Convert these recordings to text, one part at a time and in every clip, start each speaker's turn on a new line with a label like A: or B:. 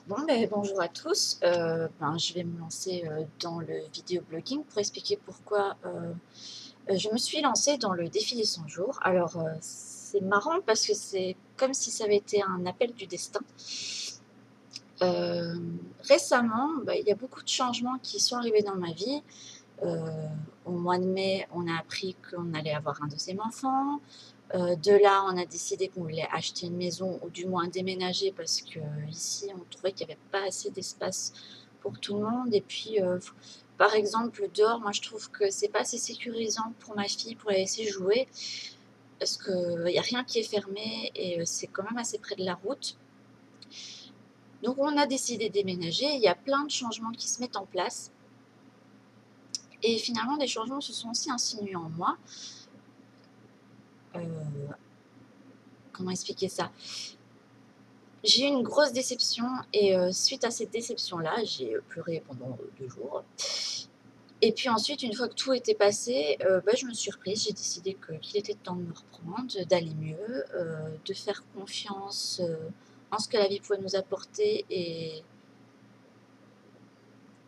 A: Bon, ben, bonjour à tous. Je vais me lancer dans le vidéoblogging pour expliquer pourquoi je me suis lancée dans le défi des 100 jours. Alors, c'est marrant parce que c'est comme si ça avait été un appel du destin. Euh, Récemment, il y a beaucoup de changements qui sont arrivés dans ma vie. Euh, Au mois de mai, on a appris qu'on allait avoir un deuxième enfant. De là, on a décidé qu'on voulait acheter une maison ou du moins déménager parce que ici, on trouvait qu'il n'y avait pas assez d'espace pour tout le monde. Et puis, par exemple, dehors, moi, je trouve que c'est pas assez sécurisant pour ma fille pour la laisser jouer parce qu'il n'y a rien qui est fermé et c'est quand même assez près de la route. Donc, on a décidé de déménager. Il y a plein de changements qui se mettent en place. Et finalement, des changements se sont aussi insinués en moi. Euh, Comment expliquer ça? J'ai eu une grosse déception et suite à cette déception-là, j'ai pleuré pendant 2 jours. Et puis ensuite, une fois que tout était passé, je me suis reprise. J'ai décidé qu'il était temps de me reprendre, d'aller mieux, de faire confiance en ce que la vie pouvait nous apporter et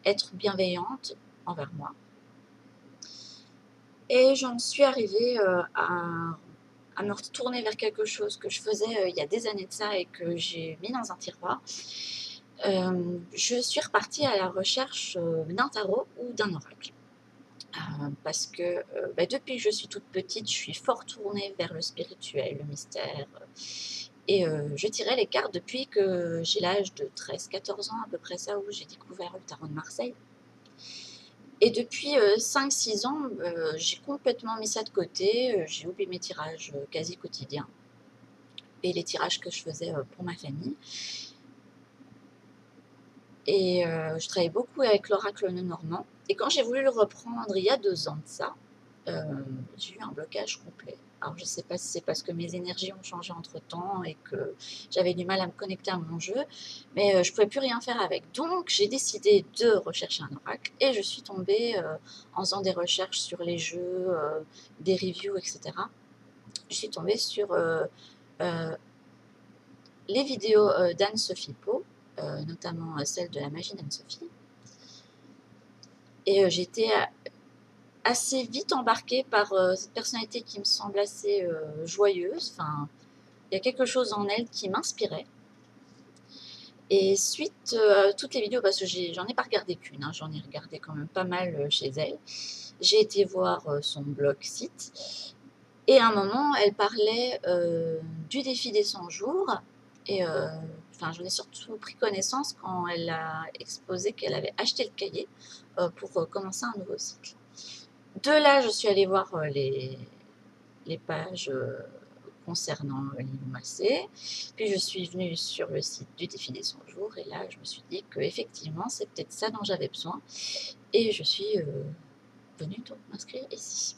A: être bienveillante envers moi. Et j'en suis arrivée à me retourner vers quelque chose que je faisais il y a des années de ça et que j'ai mis dans un tiroir. Je suis repartie à la recherche d'un tarot ou d'un oracle. Parce que depuis que je suis toute petite, je suis fort tournée vers le spirituel, le mystère. Et je tirais les cartes depuis que j'ai l'âge de 13-14 ans, à peu près ça, où j'ai découvert le tarot de Marseille. Et depuis 5-6 ans, j'ai complètement mis ça de côté. J'ai oublié mes tirages quasi quotidiens et les tirages que je faisais pour ma famille. Et je travaillais beaucoup avec l'oracle Lenormand. Et quand j'ai voulu le reprendre il y a 2 ans de ça, euh, j'ai eu un blocage complet. Alors je ne sais pas si c'est parce que mes énergies ont changé entre-temps et que j'avais du mal à me connecter à mon jeu, mais je ne pouvais plus rien faire avec. Donc j'ai décidé de rechercher un oracle et je suis tombée en faisant des recherches sur les jeux, des reviews, etc. Je suis tombée sur euh, les vidéos d'Anne-Sophie Pau, notamment celle de la magie d'Anne-Sophie. Et j'étais assez vite embarquée par cette personnalité qui me semble assez joyeuse. Enfin, il y a quelque chose en elle qui m'inspirait. Et suite à toutes les vidéos, parce que j'en ai pas regardé qu'une, hein, j'en ai regardé quand même pas mal chez elle, j'ai été voir son blog site. Et à un moment, elle parlait du défi des 100 jours. Et j'en ai surtout pris connaissance quand elle a exposé qu'elle avait acheté le cahier pour commencer un nouveau cycle. De là, je suis allée voir les pages concernant Lilou Massé. Puis je suis venue sur le site du défi des 100 jours et là, je me suis dit qu'effectivement, c'est peut-être ça dont j'avais besoin. Et je suis venue donc m'inscrire ici.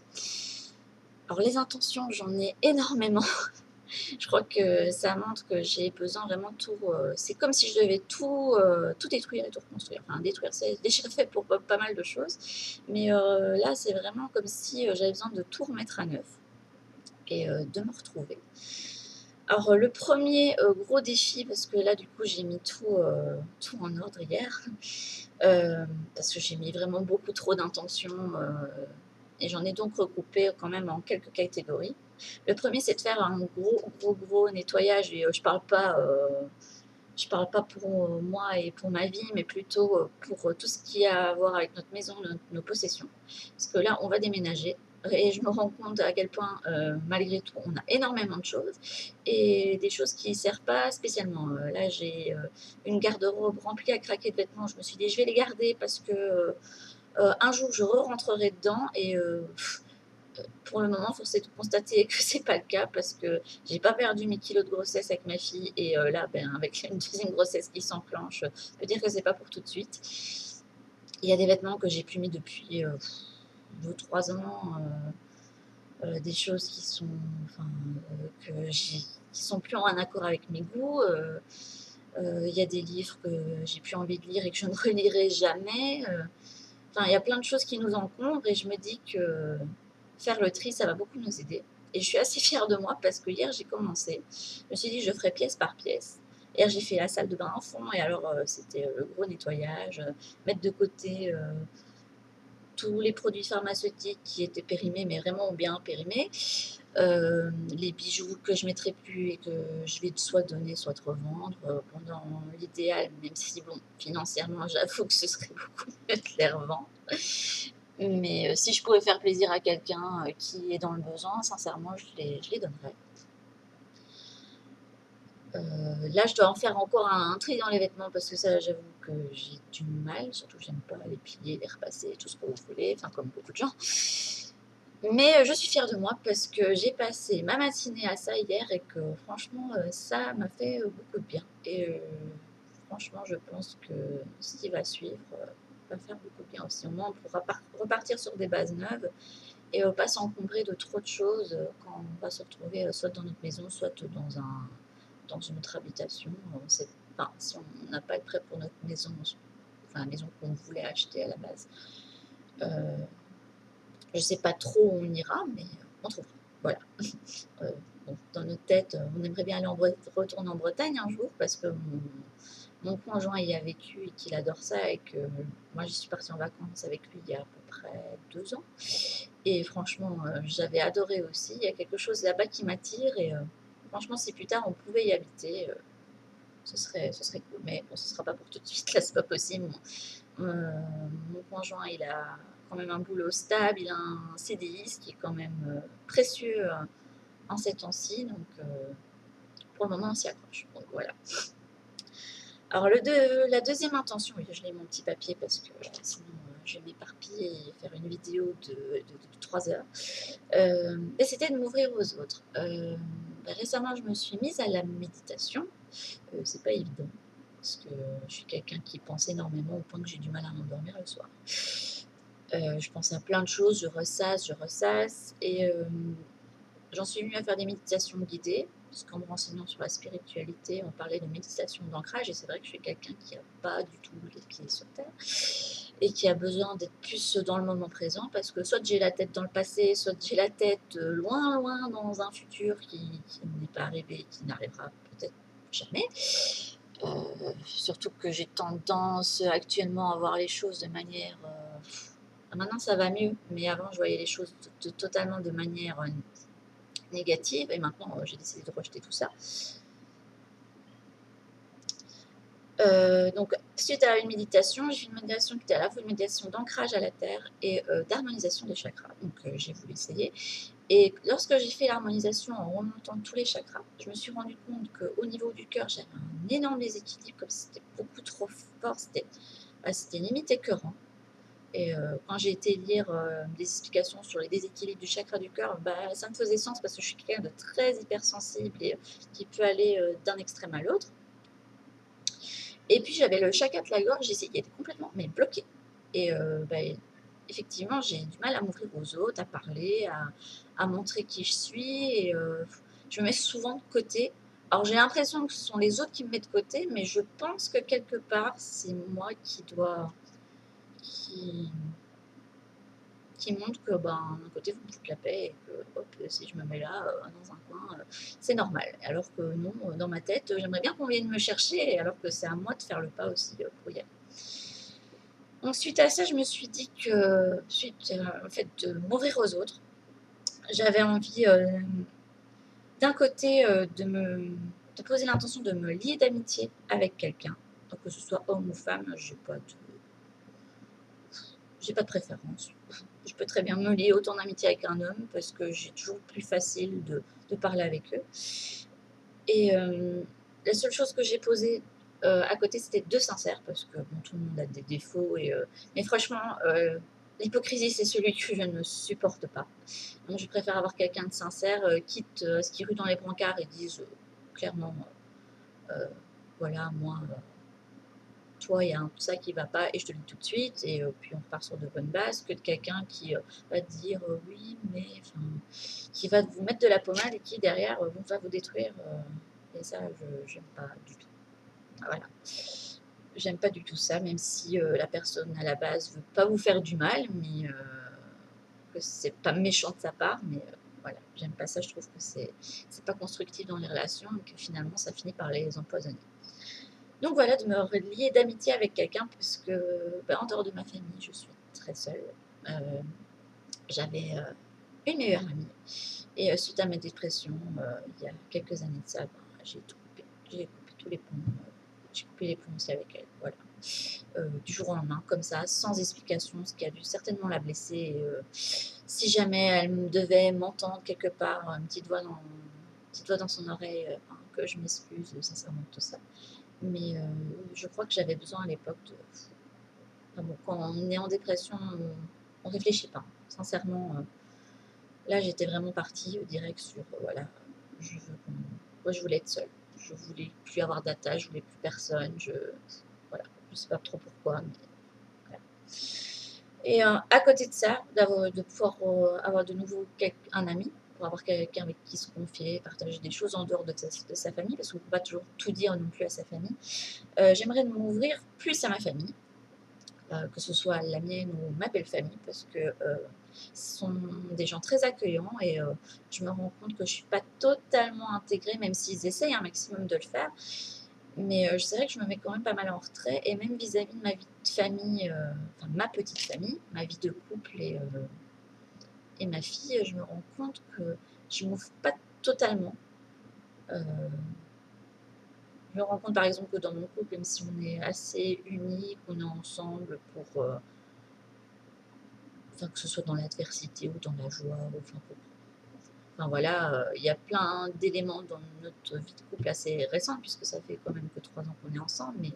A: Alors les intentions, j'en ai énormément. Je crois que ça montre que j'ai besoin vraiment de tout. C'est comme si je devais tout détruire et tout reconstruire. Enfin, détruire, c'est déjà fait pour pas mal de choses. Mais là, c'est vraiment comme si j'avais besoin de tout remettre à neuf et de me retrouver. Alors, le premier gros défi, parce que là, du coup, j'ai mis tout en ordre hier, parce que j'ai mis vraiment beaucoup trop d'intentions et j'en ai donc regroupé quand même en quelques catégories. Le premier, c'est de faire un gros nettoyage. Et je parle pas pour moi et pour ma vie, mais plutôt pour tout ce qui a à voir avec notre maison, nos possessions. Parce que là, on va déménager. Et je me rends compte à quel point, malgré tout, on a énormément de choses et des choses qui ne servent pas spécialement. Là, j'ai une garde-robe remplie à craquer de vêtements. Je me suis dit, je vais les garder parce que un jour, je re-rentrerai dedans et pour le moment, force est de constater que c'est pas le cas parce que j'ai pas perdu mes kilos de grossesse avec ma fille et là, avec une deuxième grossesse qui s'enclenche, je peux dire que c'est pas pour tout de suite. Il y a des vêtements que j'ai plus mis depuis 2-3 ans, des choses qui sont, enfin, qui sont plus en accord avec mes goûts. Il y a des livres que j'ai plus envie de lire et que je ne relirai jamais. Enfin, il y a plein de choses qui nous encombrent et je me dis que faire le tri, ça va beaucoup nous aider. Et je suis assez fière de moi parce que hier, j'ai commencé. Je me suis dit, je ferai pièce par pièce. Hier, j'ai fait la salle de bain en fond, et alors c'était le gros nettoyage, mettre de côté tous les produits pharmaceutiques qui étaient périmés, mais vraiment bien périmés, les bijoux que je ne mettrai plus et que je vais soit donner, soit revendre, pendant l'idéal, même si bon, financièrement, j'avoue que ce serait beaucoup mieux de les revendre. Mais si je pouvais faire plaisir à quelqu'un qui est dans le besoin, sincèrement, je les donnerais. Là, je dois en faire encore un tri dans les vêtements parce que ça, j'avoue que j'ai du mal. Surtout, j'aime pas les plier, les repasser, tout ce que vous voulez, enfin, comme beaucoup de gens. Mais je suis fière de moi parce que j'ai passé ma matinée à ça hier et que franchement, ça m'a fait beaucoup de bien. Et franchement, je pense que ce qui va suivre va faire beaucoup de bien aussi. Au moins, on pourra repartir sur des bases neuves et pas s'encombrer de trop de choses quand on va se retrouver soit dans notre maison, soit dans une autre habitation. Enfin, si on n'a pas le prêt pour notre maison, enfin la maison qu'on voulait acheter à la base. Je ne sais pas trop où on ira, mais on trouvera. Voilà. Bon, dans notre tête, on aimerait bien aller retourner en Bretagne un jour parce que mon conjoint y a vécu et qu'il adore ça et que moi j'y suis partie en vacances avec lui il y a à peu près 2 ans. Et franchement, j'avais adoré aussi. Il y a quelque chose là-bas qui m'attire et franchement, si plus tard on pouvait y habiter, ce serait cool. Mais bon, ce ne sera pas pour tout de suite, là, c'est pas possible. Mon conjoint, il a quand même un boulot stable, il a un CDI, ce qui est quand même précieux en ces temps-ci. Donc, pour le moment, on s'y accroche. Donc, voilà. Alors, la deuxième intention, oui, je l'ai mon petit papier parce que sinon, je vais m'éparpiller et faire une vidéo de 3 heures. Et c'était de m'ouvrir aux autres. Récemment, je me suis mise à la méditation. C'est pas évident parce que je suis quelqu'un qui pense énormément au point que j'ai du mal à m'endormir le soir. Je pense à plein de choses, je ressasse et j'en suis venue à faire des méditations guidées parce qu'en me renseignant sur la spiritualité, on parlait de méditation d'ancrage et c'est vrai que je suis quelqu'un qui n'a pas du tout les pieds sur terre et qui a besoin d'être plus dans le moment présent parce que soit j'ai la tête dans le passé, soit j'ai la tête loin, loin dans un futur qui n'est pas arrivé et qui n'arrivera peut-être jamais. Surtout que j'ai tendance actuellement à voir les choses de manière... maintenant ça va mieux, mais avant je voyais les choses totalement de manière négative et maintenant j'ai décidé de rejeter tout ça. Donc, suite à une méditation, j'ai fait une méditation qui était à la fois une méditation d'ancrage à la terre et d'harmonisation des chakras. Donc, j'ai voulu essayer. Et lorsque j'ai fait l'harmonisation en remontant tous les chakras, je me suis rendu compte qu'au niveau du cœur, j'avais un énorme déséquilibre, comme si c'était beaucoup trop fort, c'était limite écœurant. Et quand j'ai été lire des explications sur les déséquilibres du chakra du cœur, ça me faisait sens parce que je suis quelqu'un de très hypersensible et qui peut aller d'un extrême à l'autre. Et puis j'avais le chakra de la gorge qui était complètement bloqué. Et effectivement, j'ai du mal à m'ouvrir aux autres, à parler, à montrer qui je suis. Et je me mets souvent de côté. Alors j'ai l'impression que ce sont les autres qui me mettent de côté, mais je pense que quelque part, c'est moi qui montre que d'un côté vous me foutez la paix et que hop, si je me mets là dans un coin, c'est normal. Alors que non, dans ma tête, j'aimerais bien qu'on vienne me chercher, alors que c'est à moi de faire le pas aussi pour y aller. Donc suite à ça, je me suis dit que suite au fait de m'ouvrir aux autres, j'avais envie d'un côté de poser l'intention de me lier d'amitié avec quelqu'un, donc que ce soit homme ou femme, j'ai pas de préférence. Je peux très bien me lier autant d'amitié avec un homme parce que j'ai toujours plus facile de parler avec eux. Et la seule chose que j'ai posée à côté, c'était de sincère parce que bon, tout le monde a des défauts. Mais franchement, l'hypocrisie, c'est celui que je ne supporte pas. Donc, je préfère avoir quelqu'un de sincère, quitte à ce qui rue dans les brancards et disent clairement voilà, moi. Toi, il y a ça qui ne va pas et je te le dis tout de suite et puis on repart sur de bonnes bases que de quelqu'un qui va te dire oui mais qui va vous mettre de la pommade et qui derrière va vous détruire et ça j'aime pas du tout. Voilà, j'aime pas du tout ça, même si la personne à la base veut pas vous faire du mal, mais que c'est pas méchant de sa part, mais voilà, j'aime pas ça. Je trouve que c'est pas constructif dans les relations et que finalement ça finit par les empoisonner. Donc voilà, de me lier d'amitié avec quelqu'un, parce que en dehors de ma famille, je suis très seule. Euh, J'avais une meilleure amie. Et suite à ma dépression, il y a quelques années de ça, j'ai tout coupé. J'ai coupé tous les ponts. J'ai coupé les ponts aussi avec elle. Voilà. Du jour au lendemain, comme ça, sans explication, ce qui a dû certainement la blesser. Et, si jamais elle devait m'entendre quelque part, petite voix dans son oreille, que je m'excuse sincèrement de tout ça. Mais je crois que j'avais besoin à l'époque de. Enfin bon, quand on est en dépression, on ne réfléchit pas. Sincèrement, là, j'étais vraiment partie direct sur, voilà, je veux moi, je voulais être seule. Je voulais plus avoir d'attache, je voulais plus personne. Voilà, je sais pas trop pourquoi, mais voilà. Et à côté de ça, de pouvoir avoir de nouveau un ami, pour avoir quelqu'un avec qui se confier, partager des choses en dehors de sa famille, parce qu'on ne peut pas toujours tout dire non plus à sa famille. J'aimerais m'ouvrir plus à ma famille, que ce soit la mienne ou ma belle famille, parce que ce sont des gens très accueillants et je me rends compte que je ne suis pas totalement intégrée, même s'ils essayent un maximum de le faire. Mais c'est vrai que je me mets quand même pas mal en retrait, et même vis-à-vis de ma vie de famille, enfin ma petite famille, ma vie de couple et ma fille, je me rends compte que je ne m'ouvre pas totalement. Je me rends compte par exemple que dans mon couple, même si on est assez unis, qu'on est ensemble pour enfin, que ce soit dans l'adversité ou dans la joie, enfin voilà, il y a plein d'éléments dans notre vie de couple assez récente, puisque ça fait quand même que 3 ans qu'on est ensemble, mais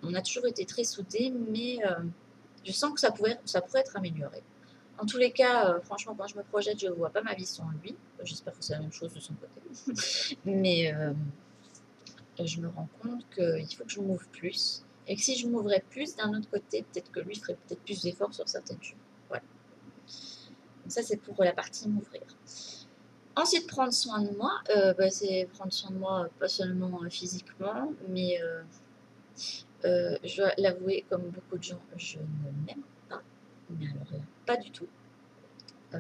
A: on a toujours été très soudés, mais je sens que ça pourrait être amélioré. En tous les cas, franchement, quand je me projette, je ne vois pas ma vie sans lui. J'espère que c'est la même chose de son côté. Mais je me rends compte qu'il faut que je m'ouvre plus. Et que si je m'ouvrais plus d'un autre côté, peut-être que lui ferait peut-être plus d'efforts sur certaines choses. Voilà. Donc ça, c'est pour la partie m'ouvrir. Ensuite, prendre soin de moi, c'est prendre soin de moi pas seulement physiquement, mais je dois l'avouer, comme beaucoup de gens, je ne m'aime pas. Mais alors là, pas du tout. Euh,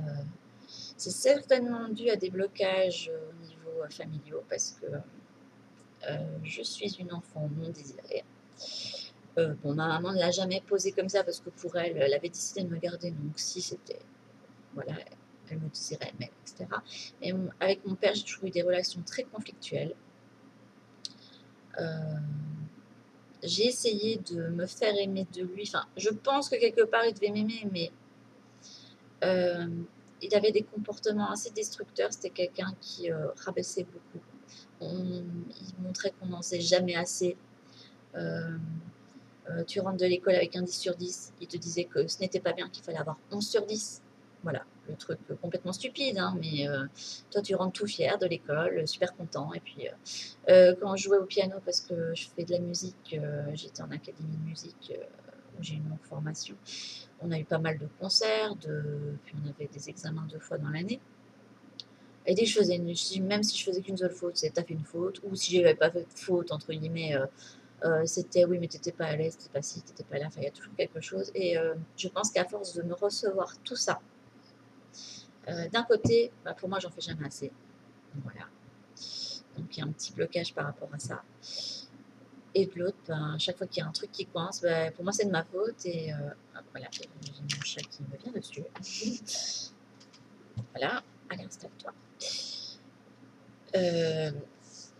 A: c'est certainement dû à des blocages au niveau familiaux, parce que je suis une enfant non désirée. Bon, ma maman ne l'a jamais posé comme ça, parce que pour elle, elle avait décidé de me garder, donc si c'était, voilà, elle me désirait, elle m'aime, etc. Et avec mon père, j'ai toujours eu des relations très conflictuelles. Euh, j'ai essayé de me faire aimer de lui. Enfin, je pense que quelque part, il devait m'aimer, mais euh, il avait des comportements assez destructeurs. C'était quelqu'un qui rabaissait beaucoup. Il montrait qu'on n'en sait jamais assez. Euh, tu rentres de l'école avec un 10 sur 10, il te disait que ce n'était pas bien, qu'il fallait avoir 11 sur 10. Voilà, le truc complètement stupide, hein, mais toi tu rentres tout fier de l'école, super content. Et puis quand je jouais au piano, parce que je fais de la musique, j'étais en académie de musique, où j'ai une longue formation, on a eu pas mal de concerts, puis on avait des examens 2 fois dans l'année. Et dès que je faisais même si je faisais qu'une seule faute, c'est t'as fait une faute, ou si j'avais pas fait de faute, entre guillemets, c'était oui, mais t'étais pas à l'aise, t'étais pas ci, t'étais pas là, enfin, il y a toujours quelque chose. Et je pense qu'à force de me recevoir tout ça, d'un côté, pour moi, j'en fais jamais assez. Voilà. Donc, il y a un petit blocage par rapport à ça. Et de l'autre, à chaque fois qu'il y a un truc qui coince, pour moi, c'est de ma faute. Et voilà, j'ai mon chat qui me vient dessus. Voilà, allez, installe-toi.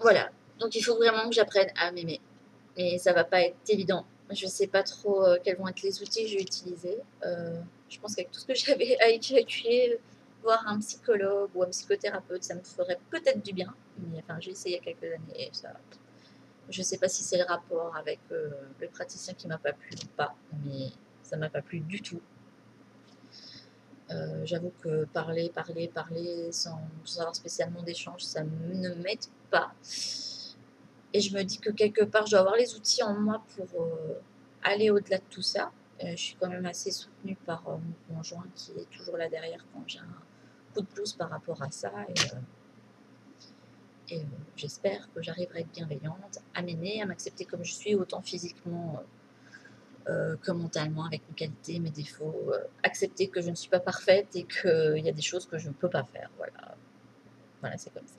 A: Voilà, donc il faut vraiment que j'apprenne à m'aimer. Et ça va pas être évident. Je sais pas trop quels vont être les outils que je vais utiliser. Je pense qu'avec tout ce que j'avais à évacuer, voir un psychologue ou un psychothérapeute, ça me ferait peut-être du bien. Mais enfin, j'ai essayé il y a quelques années et ça, je sais pas si c'est le rapport avec le praticien qui m'a pas plu ou pas, mais ça m'a pas plu du tout. J'avoue que parler sans avoir spécialement d'échange, ça ne m'aide pas. Et je me dis que quelque part, je dois avoir les outils en moi pour aller au-delà de tout ça. Je suis quand même assez soutenue par mon conjoint, qui est toujours là derrière quand j'ai un coup de blues par rapport à ça. Et j'espère que j'arriverai à être bienveillante, à m'aimer, à m'accepter comme je suis, autant physiquement que mentalement, avec mes qualités, mes défauts. Accepter que je ne suis pas parfaite et qu'il y a des choses que je ne peux pas faire. Voilà, voilà, c'est comme ça.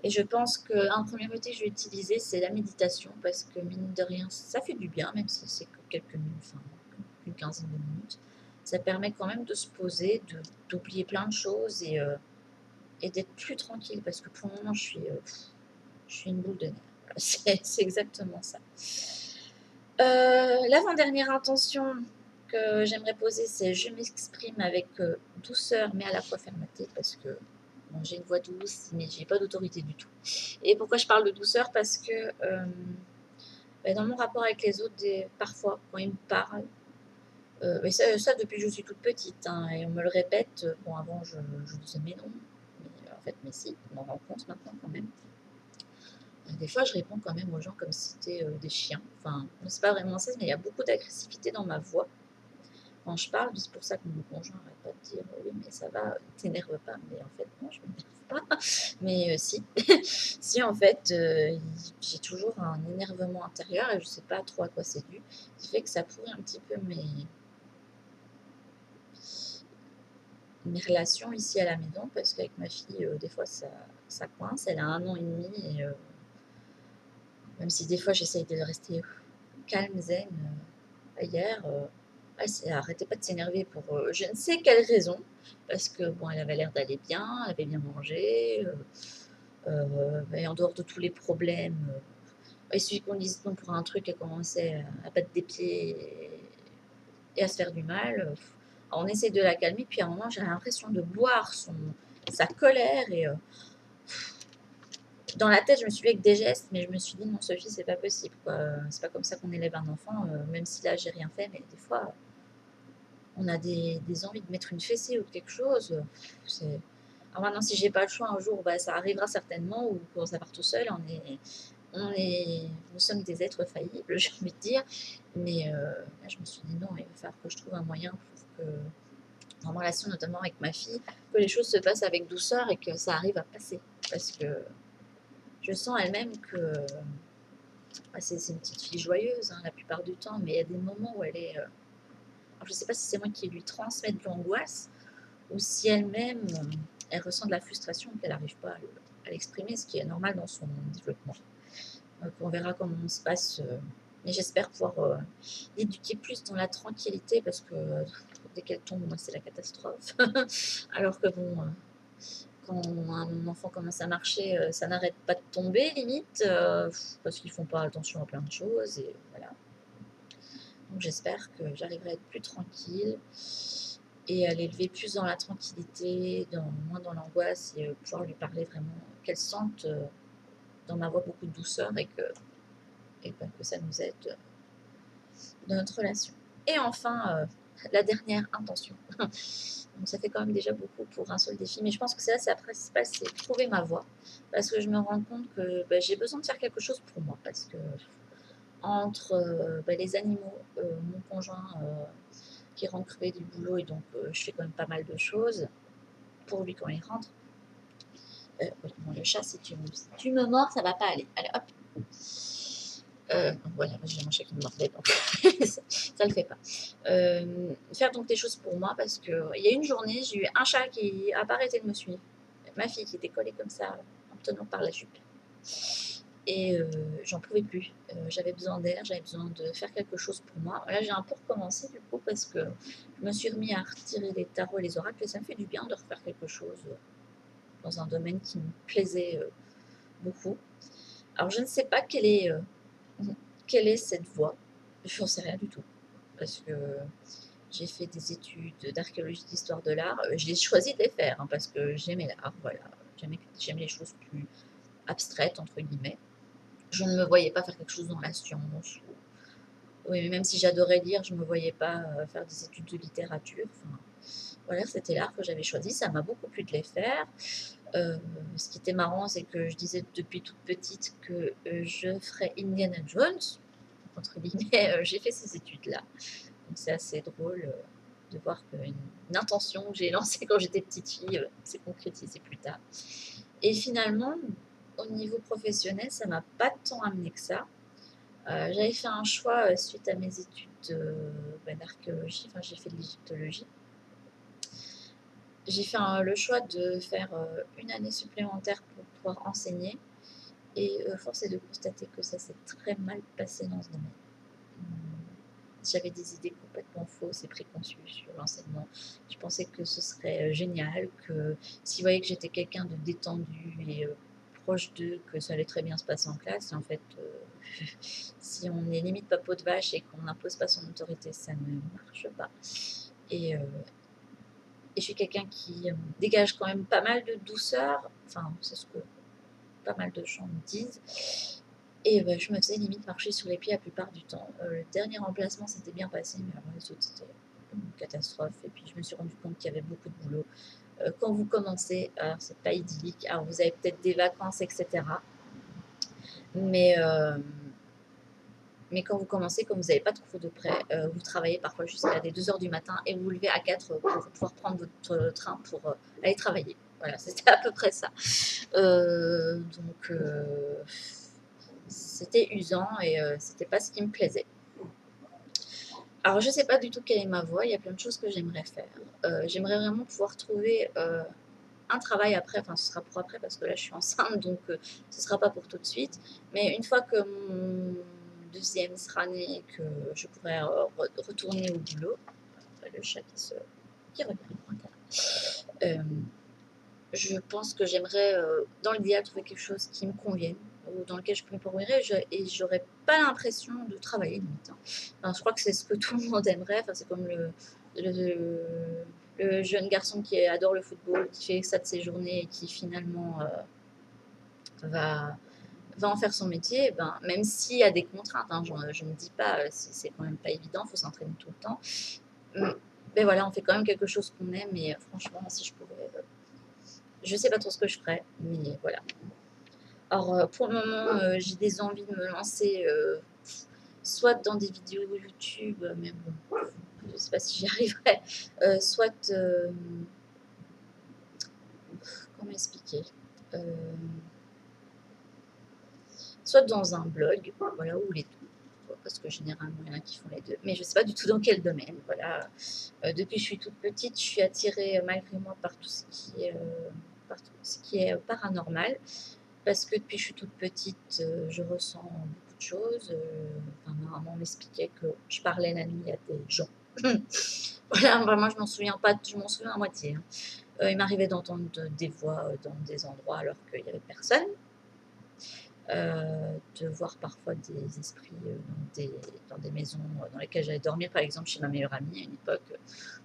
A: Et je pense qu'un premier outil que je vais utiliser, c'est la méditation, parce que mine de rien, ça fait du bien, même si c'est que quelques minutes, enfin, une quinzaine de minutes. Ça permet quand même de se poser, d'oublier plein de choses et d'être plus tranquille, parce que pour le moment, je suis une boule de nerfs. Voilà, c'est exactement ça. L'avant-dernière intention que j'aimerais poser, c'est je m'exprime avec douceur, mais à la fois fermeté, parce que bon, j'ai une voix douce, mais j'ai pas d'autorité du tout. Et pourquoi je parle de douceur? Parce que dans mon rapport avec les autres, parfois, quand ils me parlent, mais ça depuis que je suis toute petite, hein, et on me le répète. Bon, avant, je disais mais non, mais en fait, mais si, on en rend compte maintenant quand même. Des fois, je réponds quand même aux gens comme si c'était des chiens. Enfin, c'est pas vraiment ça, mais il y a beaucoup d'agressivité dans ma voix quand je parle. C'est pour ça que mon conjoint n'arrête pas de dire oui, mais ça va, t'énerve pas. Mais en fait, non, je m'énerve pas. Mais si, si en fait, j'ai toujours un énervement intérieur et je sais pas trop à quoi c'est dû. Ce qui fait que ça pourrit un petit peu mes relations ici à la maison, parce qu'avec ma fille, des fois, ça coince. Elle a 1 an et demi et même si des fois j'essaye de rester calme, zen, hier, elle arrêtait pas de s'énerver pour je ne sais quelle raison, parce que bon, elle avait l'air d'aller bien, elle avait bien mangé, et en dehors de tous les problèmes, il suffit qu'on dise non pour un truc, elle commençait à battre des pieds et à se faire du mal. Alors on essaie de la calmer, puis à un moment j'ai l'impression de boire sa colère et dans la tête, je me suis dit avec des gestes, mais je me suis dit non, Sophie, c'est pas possible, quoi. C'est pas comme ça qu'on élève un enfant, même si là, j'ai rien fait, mais des fois, on a des envies de mettre une fessée ou quelque chose. Alors maintenant, si j'ai pas le choix un jour, bah, ça arrivera certainement, ou quand ça part tout seul, nous sommes des êtres faillibles, j'ai envie de dire. Mais là, je me suis dit non, il va falloir que je trouve un moyen pour que, en relation notamment avec ma fille, que les choses se passent avec douceur et que ça arrive à passer. Parce que je sens elle-même que c'est une petite fille joyeuse, hein, la plupart du temps, mais il y a des moments où elle est. Alors je ne sais pas si c'est moi qui lui transmets de l'angoisse ou si elle-même, elle ressent de la frustration qu'elle n'arrive pas à l'exprimer, ce qui est normal dans son développement. Donc on verra comment on se passe. Mais j'espère pouvoir l'éduquer plus dans la tranquillité, parce que dès qu'elle tombe, moi, c'est la catastrophe. Alors que bon, quand un enfant commence à marcher, ça n'arrête pas de tomber, limite, parce qu'ils font pas attention à plein de choses, et voilà. Donc j'espère que j'arriverai à être plus tranquille et à l'élever plus dans la tranquillité, moins dans l'angoisse, et pouvoir lui parler vraiment, qu'elle sente dans ma voix beaucoup de douceur, que ça nous aide dans notre relation. Et enfin, la dernière intention. Donc ça fait quand même déjà beaucoup pour un seul défi, mais je pense que c'est la principale, c'est trouver ma voie, parce que je me rends compte que j'ai besoin de faire quelque chose pour moi, parce que entre les animaux, mon conjoint qui rentre crevé du boulot, et donc je fais quand même pas mal de choses pour lui quand il rentre. Bon, le chat, si tu me mords, ça va pas aller. Allez, hop. Voilà, j'ai mon chat qui me mordait, donc ça le fait pas. Faire donc des choses pour moi, parce qu'il y a une journée, j'ai eu un chat qui a pas arrêté de me suivre. Ma fille qui était collée comme ça, en me tenant par la jupe. Et j'en pouvais plus. J'avais besoin d'air, j'avais besoin de faire quelque chose pour moi. Là, j'ai un peu recommencé du coup, parce que je me suis remis à retirer les tarots et les oracles, et ça me fait du bien de refaire quelque chose dans un domaine qui me plaisait beaucoup. Alors, je ne sais pas quelle est cette voie. Je n'en sais rien du tout, parce que j'ai fait des études d'archéologie, d'histoire de l'art. J'ai choisi de les faire, hein, parce que j'aimais l'art, voilà. J'aimais les choses plus abstraites, entre guillemets. Je ne me voyais pas faire quelque chose dans la science. Oui, mais même si j'adorais lire, je ne me voyais pas faire des études de littérature. Enfin, voilà, c'était l'art que j'avais choisi. Ça m'a beaucoup plu de les faire. Ce qui était marrant, c'est que je disais depuis toute petite que je ferais Indiana Jones. Entre guillemets, j'ai fait ces études-là. Donc c'est assez drôle de voir qu'une intention que j'ai lancée quand j'étais petite fille s'est concrétisée plus tard. Et finalement, au niveau professionnel, ça m'a pas tant amené que ça. J'avais fait un choix suite à mes études, d'archéologie, enfin j'ai fait de l'égyptologie. j'ai fait le choix de faire une année supplémentaire pour pouvoir enseigner. Et force est de constater que ça s'est très mal passé dans ce domaine. J'avais des idées complètement fausses et préconçues sur l'enseignement. Je pensais que ce serait génial, que s'ils voyaient que j'étais quelqu'un de détendu et proche d'eux, que ça allait très bien se passer en classe. Et en fait, si on est limite pas peau de vache et qu'on n'impose pas son autorité, ça ne marche pas. Et je suis quelqu'un qui dégage quand même pas mal de douceur. Enfin, c'est ce que pas mal de gens me disent. Et je me faisais limite marcher sur les pieds la plupart du temps. Le dernier remplacement s'était bien passé, mais alors les autres c'était une catastrophe. Et puis je me suis rendu compte qu'il y avait beaucoup de boulot. Quand vous commencez, alors c'est pas idyllique, alors vous avez peut-être des vacances, etc. Mais, mais quand vous commencez, comme vous n'avez pas de cours de près, vous travaillez parfois jusqu'à des 2 heures du matin et vous vous levez à 4 pour pouvoir prendre votre train pour aller travailler. Voilà, c'était à peu près ça. Donc c'était usant et c'était pas ce qui me plaisait. Alors je sais pas du tout quelle est ma voie, il y a plein de choses que j'aimerais faire. J'aimerais vraiment pouvoir trouver un travail après, enfin ce sera pour après parce que là je suis enceinte donc ce sera pas pour tout de suite. Mais une fois que mon deuxième sera né et que je pourrai retourner au boulot, le chat qui revient. Je pense que j'aimerais, dans l'idéal, trouver quelque chose qui me convienne, ou dans lequel je peux m'épanouir et j'aurais pas l'impression de travailler limite. Enfin, je crois que c'est ce que tout le monde aimerait. Enfin, c'est comme le jeune garçon qui adore le football, qui fait ça de ses journées et qui finalement va, va en faire son métier. Ben, même s'il y a des contraintes, hein, je ne me dis pas, c'est quand même pas évident, il faut s'entraîner tout le temps. Mais voilà, on fait quand même quelque chose qu'on aime et franchement, si je pouvais je sais pas trop ce que je ferais, mais voilà. Alors, pour le moment, j'ai des envies de me lancer soit dans des vidéos YouTube, mais bon, je sais pas si j'y arriverai, soit, comment expliquer euh, soit dans un blog, voilà, ou les deux, parce que généralement il y en a qui font les deux, mais je sais pas du tout dans quel domaine. Voilà. Depuis que je suis toute petite, je suis attirée malgré moi par tout ce qui est, paranormal. Parce que depuis que je suis toute petite, je ressens beaucoup de choses. Enfin, ma maman m'expliquait que je parlais la nuit à des gens. Voilà, vraiment, je m'en souviens pas, je m'en souviens à moitié. Hein. Il m'arrivait d'entendre des voix dans des endroits alors qu'il n'y avait personne. De voir parfois des esprits dans des maisons dans lesquelles j'allais dormir, par exemple chez ma meilleure amie à une époque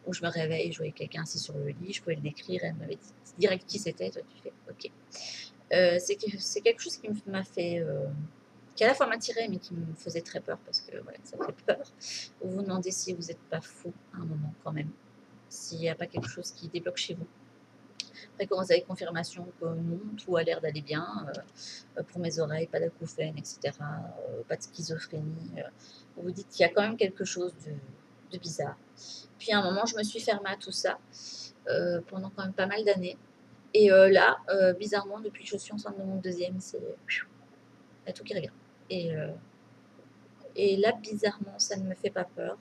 A: où je me réveille, je voyais quelqu'un assis sur le lit, je pouvais le décrire, elle m'avait dit direct qui c'était, toi tu fais ok. C'est quelque chose qui m'a fait, qui à la fois m'attirait mais qui me faisait très peur parce que voilà, ça fait peur. Vous vous demandez si vous n'êtes pas fou à un moment quand même, s'il n'y a pas quelque chose qui débloque chez vous. Après, quand vous avez confirmation que non, tout a l'air d'aller bien, pour mes oreilles, pas d'acouphènes, etc., pas de schizophrénie, vous vous dites qu'il y a quand même quelque chose de bizarre. Puis à un moment, je me suis fermée à tout ça pendant quand même pas mal d'années. Et là, bizarrement, depuis que je suis enceinte de mon deuxième, c'est y a tout qui revient. Et là, bizarrement, ça ne me fait pas peur.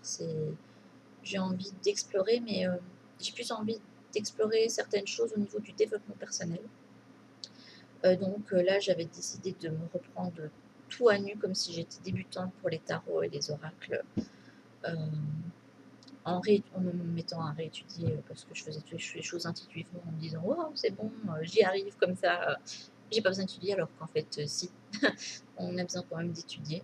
A: J'ai envie d'explorer, mais j'ai plus envie d'explorer certaines choses au niveau du développement personnel. Donc là, j'avais décidé de me reprendre tout à nu, comme si j'étais débutante pour les tarots et les oracles, en me mettant à réétudier, parce que je faisais toutes les choses intuitivement en me disant oh, c'est bon, j'y arrive comme ça, j'ai pas besoin d'étudier, alors qu'en fait, si, on a besoin quand même d'étudier.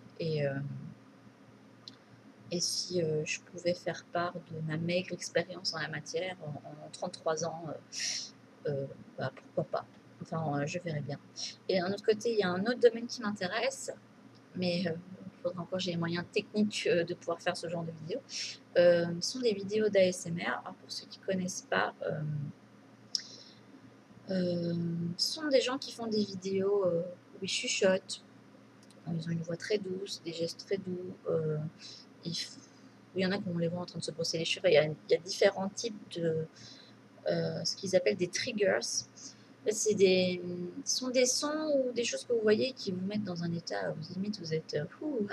A: Et si je pouvais faire part de ma maigre expérience en la matière en 33 ans, bah, pourquoi pas. Enfin, je verrai bien. Et d'un autre côté, il y a un autre domaine qui m'intéresse, mais il faudra encore que j'ai les moyens techniques de pouvoir faire ce genre de vidéos. Ce sont des vidéos d'ASMR. Alors pour ceux qui ne connaissent pas, ce sont des gens qui font des vidéos où ils chuchotent. Ils ont une voix très douce, des gestes très doux. Il y en a qui on les voit en train de se brosser les cheveux. Il y a différents types de ce qu'ils appellent des triggers. Ce sont des sons ou des choses que vous voyez qui vous mettent dans un état où limite vous êtes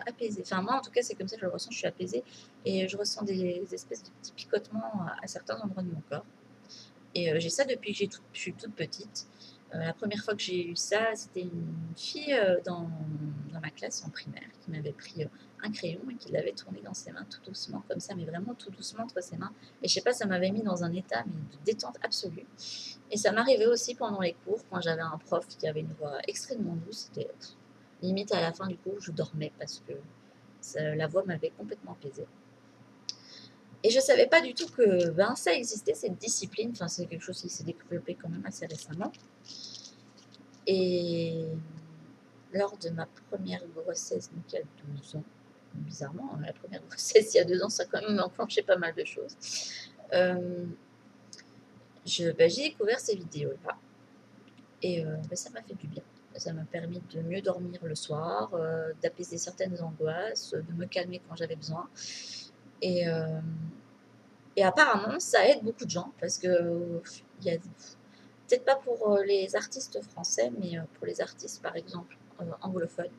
A: apaisé. Enfin, moi, en tout cas, c'est comme ça que je le ressens. Je suis apaisée et je ressens des espèces de petits picotements à certains endroits de mon corps. Et j'ai ça depuis que je suis toute petite. La première fois que j'ai eu ça, c'était une fille dans ma classe en primaire qui m'avait pris un crayon et qui l'avait tourné dans ses mains tout doucement, comme ça, mais vraiment tout doucement entre ses mains. Et je sais pas, ça m'avait mis dans un état mais de détente absolue. Et ça m'arrivait aussi pendant les cours, quand j'avais un prof qui avait une voix extrêmement douce. C'était limite à la fin du cours, je dormais parce que la voix m'avait complètement apaisée. Et je ne savais pas du tout que ça existait, cette discipline. Enfin, c'est quelque chose qui s'est développé quand même assez récemment. Et lors de ma première grossesse, donc il y a 12 ans, bizarrement, la première grossesse il y a 2 ans, ça a quand même enclenché pas mal de choses. J'ai découvert ces vidéos-là. Et ça m'a fait du bien. Ça m'a permis de mieux dormir le soir, d'apaiser certaines angoisses, de me calmer quand j'avais besoin. Et apparemment, ça aide beaucoup de gens parce que il y a peut-être pas pour les artistes français, mais pour les artistes, par exemple, anglophones,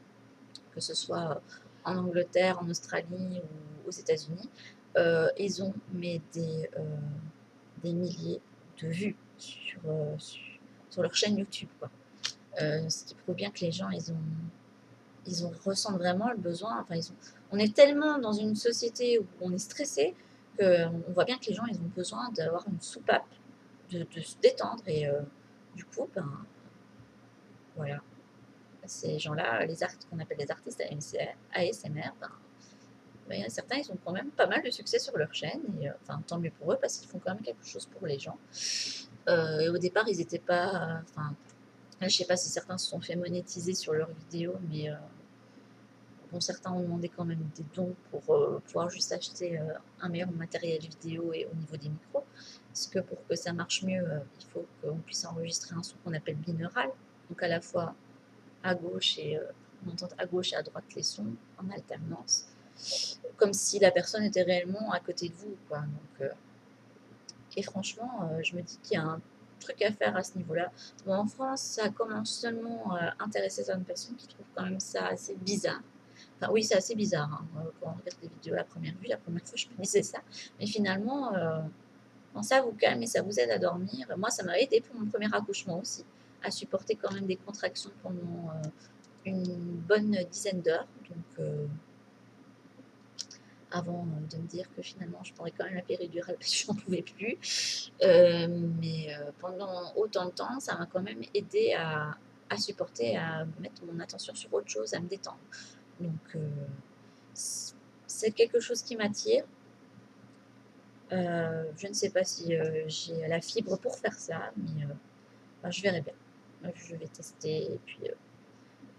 A: que ce soit en Angleterre, en Australie ou aux États-Unis, ils ont des milliers de vues sur leur chaîne YouTube, quoi. Ce qui prouve bien que les gens, ressentent vraiment le besoin. Enfin, on est tellement dans une société où on est stressé qu'on voit bien que les gens, ils ont besoin d'avoir une soupape, de se détendre. Et du coup, voilà, ces gens-là, qu'on appelle les artistes ASMR, certains, ils ont quand même pas mal de succès sur leur chaîne. Et enfin, tant mieux pour eux parce qu'ils font quand même quelque chose pour les gens. Et au départ, ils n'étaient pas... Enfin, je ne sais pas si certains se sont fait monétiser sur leurs vidéos, mais bon, certains ont demandé quand même des dons pour pouvoir juste acheter un meilleur matériel vidéo et au niveau des micros. Parce que pour que ça marche mieux, il faut qu'on puisse enregistrer un son qu'on appelle binaural. Donc à la fois à gauche et on entend à gauche et à droite les sons en alternance. Comme si la personne était réellement à côté de vous, quoi. Donc, et franchement, je me dis qu'il y a un truc à faire à ce niveau-là. Bon, en France, ça commence seulement à intéresser certaines personnes qui trouvent quand même ça assez bizarre. Enfin, oui, c'est assez bizarre hein, quand on regarde les vidéos à la première vue. La première fois, je me disais ça. Mais finalement, quand ça vous calme et ça vous aide à dormir, moi, ça m'a aidé pour mon premier accouchement aussi, à supporter quand même des contractions pendant une bonne dizaine d'heures. Donc, avant de me dire que finalement je prendrais quand même la péridurale parce que je n'en pouvais plus. Mais pendant autant de temps, ça m'a quand même aidé à supporter, à mettre mon attention sur autre chose, à me détendre. Donc c'est quelque chose qui m'attire. Je ne sais pas si j'ai la fibre pour faire ça, mais je verrai bien. Je vais tester et puis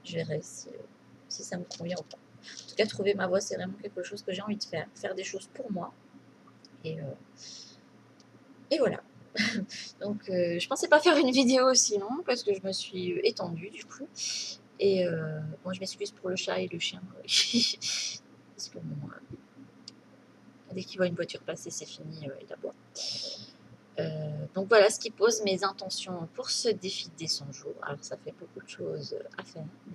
A: je verrai si ça me convient ou pas. En tout cas, trouver ma voie, c'est vraiment quelque chose que j'ai envie de faire. Faire des choses pour moi. Et voilà. Donc, je pensais pas faire une vidéo aussi longue parce que je me suis étendue du coup. Et bon, je m'excuse pour le chat et le chien. Parce que bon, dès qu'il voit une voiture passer, c'est fini, il aboie. Donc voilà ce qui pose mes intentions pour ce défi des 100 jours. Alors ça fait beaucoup de choses à faire. Mais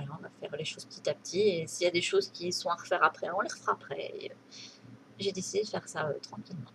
A: voilà, on va faire les choses petit à petit. Et s'il y a des choses qui sont à refaire après, on les refera après. Et, j'ai décidé de faire ça tranquillement.